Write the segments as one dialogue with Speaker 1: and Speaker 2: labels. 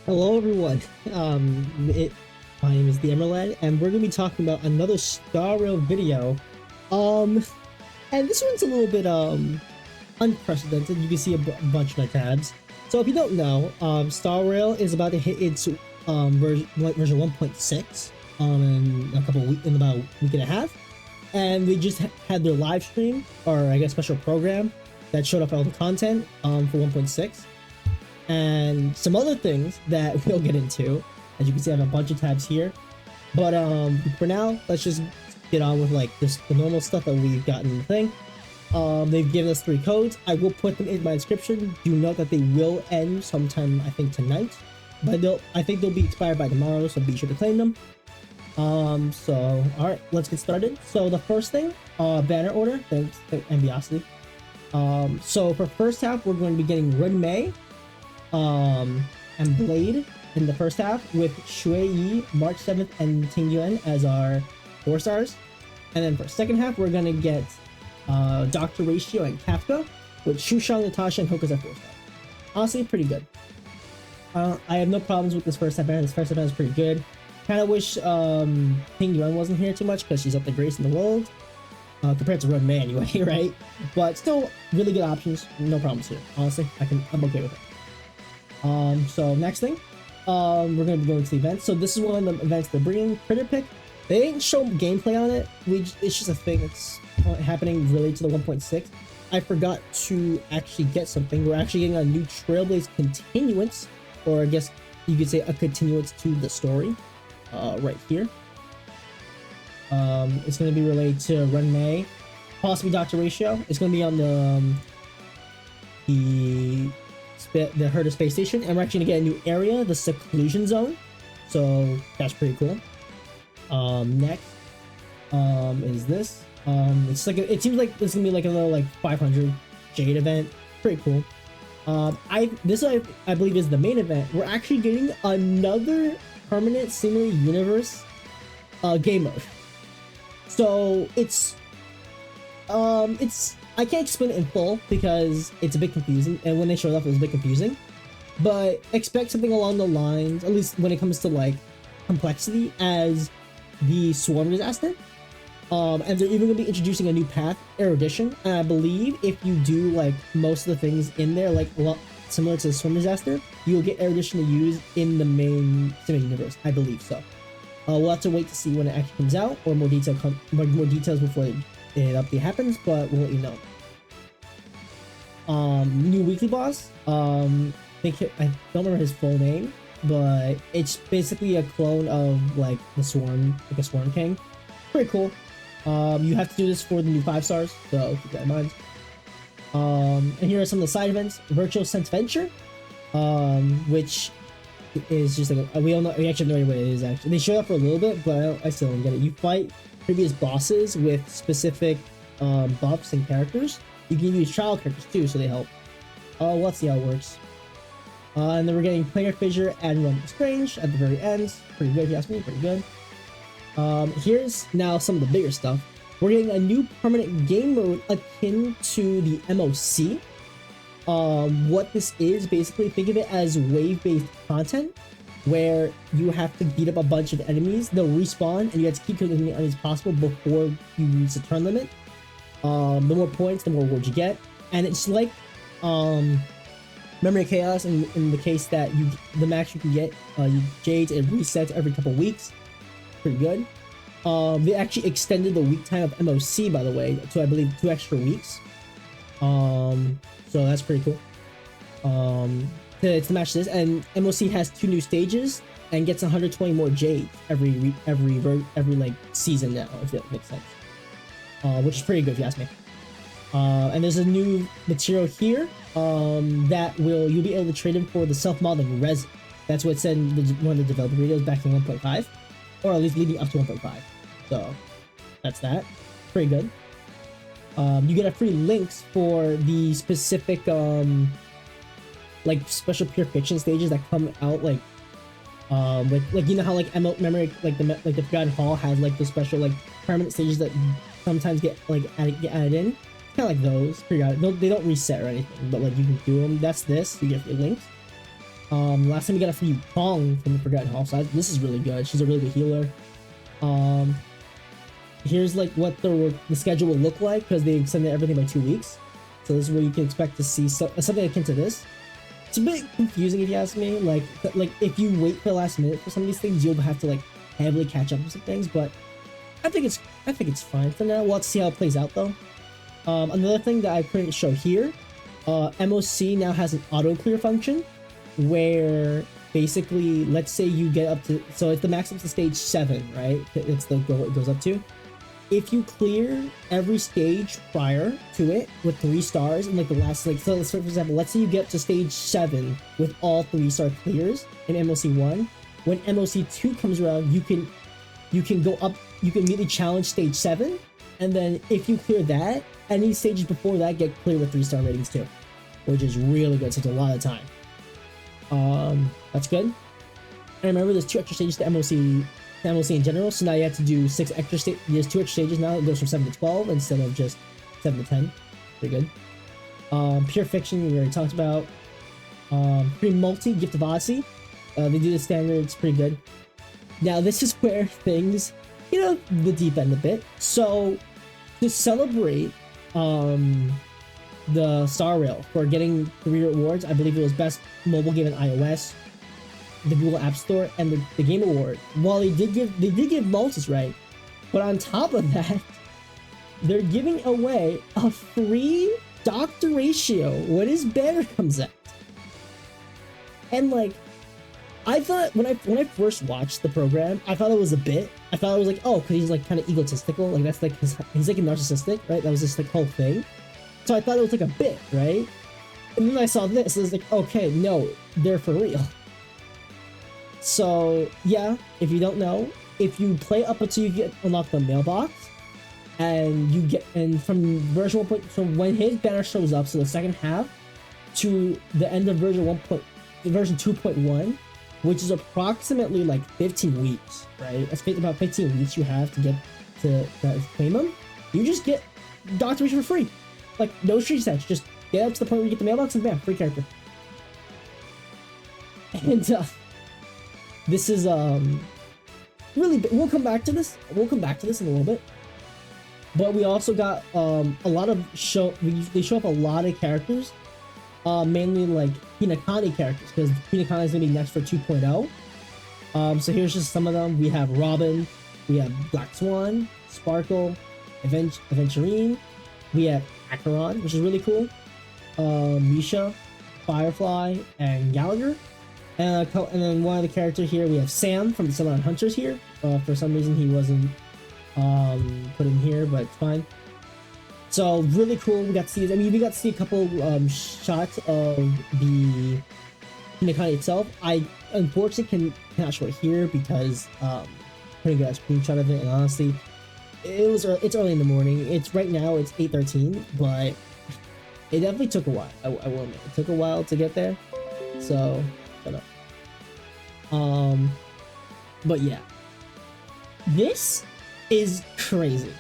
Speaker 1: Hello everyone. My name is the Emerald, and we're gonna be talking about another Star Rail video. Um, and this one's a little bit unprecedented. You can see a bunch of my tabs. So if you don't know, Star Rail is about to hit its version 1.6 in about a week and a half, and they just had their live stream, or I guess special program, that showed off all the content for 1.6 and some other things that we'll get into. As you can see, I have a bunch of tabs here, but for now, let's just get on with like the normal stuff that we've gotten in the thing. They've given us 3 codes. I will put them in my description. Do note that they will end sometime, I think, tonight, but I think they'll be expired by tomorrow, so be sure to claim them. So all right, let's get started. So the first thing, banner order, thanks to Enviosity. So for first half, we're going to be getting Runmei, and Blade in the first half, with Shui Yi, March 7th, and Ting Yuan as our 4 stars. And then for second half, we're gonna get Dr. Ratio and Kafka, with Shushang, Natasha, and Hoka's at 4 stars. Honestly, pretty good. I have no problems with this first half banner. This first half banner is pretty good. Kind of wish Ting Yuan wasn't here too much because she's up to Grace in the world. Compared to Runmei anyway, right? But still, really good options. No problems here. Honestly, I'm okay with it. So next thing, we're gonna be going to the events. So this is one of the events they're bringing. Critter Pick. They didn't show gameplay on it. It's just a thing that's happening related to the 1.6. I forgot to actually get something. We're actually getting a new Trailblaze continuance, or I guess you could say a continuance to the story, right here. It's gonna be related to Runmei, possibly Dr. Ratio. It's gonna be on the Herder space station, and we're actually gonna get a new area, the seclusion zone, so that's pretty cool. Next is this. It's like it seems like this is gonna be like a little like 500 Jade event. Pretty cool. I believe is the main event. We're actually getting another permanent simulated universe game mode. So it's I can't explain it in full because it's a bit confusing, and when they showed up it was a bit confusing, but expect something along the lines, at least when it comes to like complexity, as the Swarm Disaster. And they're even going to be introducing a new path, Erudition, and I believe if you do like most of the things in there, like a lot similar to the Swarm Disaster, you'll get Erudition to use in the main Sim universe. I believe so. We'll have to wait to see when it actually comes out, or more details before it update happens, but we'll let you know. New weekly boss. I don't remember his full name, but it's basically a clone of like the Swarm, like a Swarm King. Pretty cool. You have to do this for the new 5 stars, so keep that in mind. And here are some of the side events. Virtual Sense Venture, which is just like we actually have no idea what it is. Actually, they showed up for a little bit, but I still don't get it. You fight previous bosses with specific buffs and characters. You can use trial characters too, so they help. Let's see how it works. And then we're getting Planar Fissure and Rumble Strange at the very end. Pretty good, if you ask me. Pretty good. Here's now some of the bigger stuff. We're getting a new permanent game mode akin to the MOC. What this is, basically, think of it as wave-based content, where you have to beat up a bunch of enemies. They'll respawn, and you have to keep killing as many enemies as possible before you reach the turn limit. The more points, the more rewards you get, and it's like Memory of Chaos in the case that the max you can get Jades, it resets every couple weeks. Pretty good. They actually extended the week time of MOC, by the way, to I believe 2 extra weeks. So that's pretty cool. To match this, and MOC has 2 new stages and gets 120 more Jades every like season now, if that makes sense. Which is pretty good if you ask me. And there's a new material here that you'll be able to trade in for the self-modeling resin. That's what it said in one of the developer videos back in 1.5, or at least leading up to 1.5. So that's that. Pretty good. You get a free links for the specific like special pure fiction stages that come out like with you know how like memory like the Forgotten Hall has like the special like permanent stages that sometimes get added in. Kind of like those. They don't reset or anything, but like you can do them. That's this. You get free links. Last time we got a free Pong from the Forgotten Hall, so this is really good. She's a really good healer. Here's like what the schedule will look like because they extended everything by 2 weeks. So this is where you can expect to see something akin to this. It's a bit confusing if you ask me. Like if you wait for the last minute for some of these things, you'll have to like heavily catch up with some things. But I think it's fine for now. We'll have to see how it plays out though. Another thing that I couldn't show here, MOC now has an auto clear function where basically, let's say you get up to, so it's the max up to stage 7, right? It's the goal it goes up to. If you clear every stage prior to it with 3 stars and like the last, like, so for example, let's say you get to stage 7 with all 3-star clears in MOC 1. When MOC 2 comes around, you can go up, you can immediately challenge stage 7, and then if you clear that, any stages before that get clear with 3-star ratings too, which is really good. So it's a lot of time. That's good. And remember, there's 2 extra stages to MOC in general, so now you have to do 6 extra stages. There's 2 extra stages now. It goes from 7 to 12 instead of just 7 to 10. Pretty good. Pure Fiction, we already talked about. Free Multi, Gift of Odyssey. They do the standard, it's pretty good. Now, this is where things, the deep end a bit. So, to celebrate, the Star Rail for getting 3 rewards, I believe it was Best Mobile Game in iOS, the Google App Store, and the Game Award. While they did give multis, right? But on top of that, they're giving away a free Doctor Ratio when his banner comes out. And like, I thought when I first watched the program, I thought it was a bit. I thought it was like, oh, because he's like kind of egotistical, like that's like he's like a narcissistic, right? That was just like whole thing. So I thought it was like a bit, right? And then I saw this, and I was like, okay, no, they're for real. So yeah, if you don't know, if you play up until you get unlock the mailbox, and from version 1. From when his banner shows up, so the second half to the end of version 2.1, which is approximately like 15 weeks, right? That's about 15 weeks you have to get to claim them. You just get Doctor Ratio for free. Like, no street stats, just get up to the point where you get the mailbox and bam, free character. And this is really big. We'll come back to this in a little bit. But we also got a lot of they show up a lot of characters, mainly like Hinakani characters, because Hinakani is gonna be next for 2.0. So here's just some of them. We have Robin, we have Black Swan, Sparkle, Aventurine, we have Acheron, which is really cool, Misha, Firefly, and Gallagher. And then one of the characters here, we have Sam from the Celadon Hunters here. For some reason he wasn't put in here, but it's fine. So really cool. We got to see, we got to see a couple shots of the Hinakani itself. I unfortunately cannot show it here because putting a screenshot of it, and honestly, it's early in the morning. It's right now, it's 8:13, but it definitely took a while. I will admit, it took a while to get there. So shut up. But yeah, this is crazy,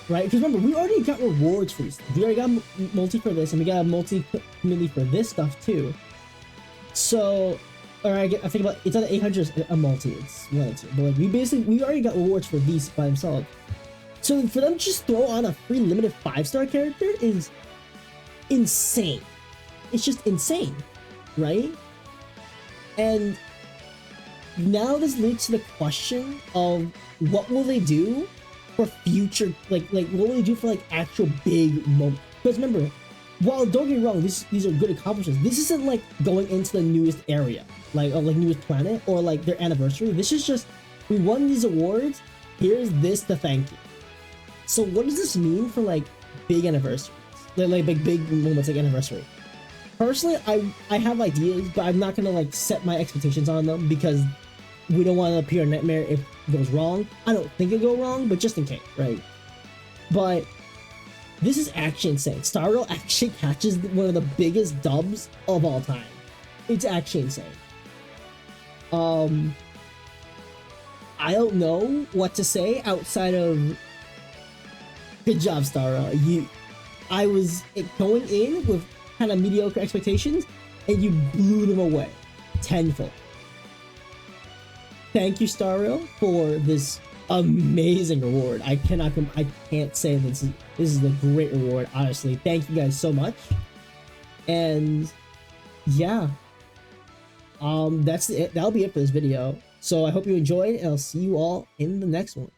Speaker 1: right? Because remember, we already got rewards for these things. We already got multi for this, and we got a multi community for this stuff too. So, or I think about it's on 800 a multi. It's one or two, but like we already got rewards for these by themselves. So for them to just throw on a free limited 5-star character is insane. It's just insane, right? And now this leads to the question of what will they do for future, like what will they do for like actual big moments? Because remember, while don't get me wrong, these are good accomplishments. This isn't like going into the newest area, like newest planet or like their anniversary. This is just, we won these awards. Here's this to thank you. So what does this mean for like big anniversaries, like big moments like anniversary? Personally, I have ideas, but I'm not gonna like set my expectations on them because we don't want to appear a nightmare if it goes wrong. I don't think it'll go wrong, but just in case, right? But this is actually insane. Star Rail actually catches one of the biggest dubs of all time. It's actually insane. I don't know what to say outside of good job, Star Rail. I was going in with kind of mediocre expectations, and you blew them away. tenfold. Thank you, Star Rail, for this amazing reward. I can't say this is a great reward, honestly. Thank you guys so much. And yeah, that's it. That'll be it for this video. So I hope you enjoyed, and I'll see you all in the next one.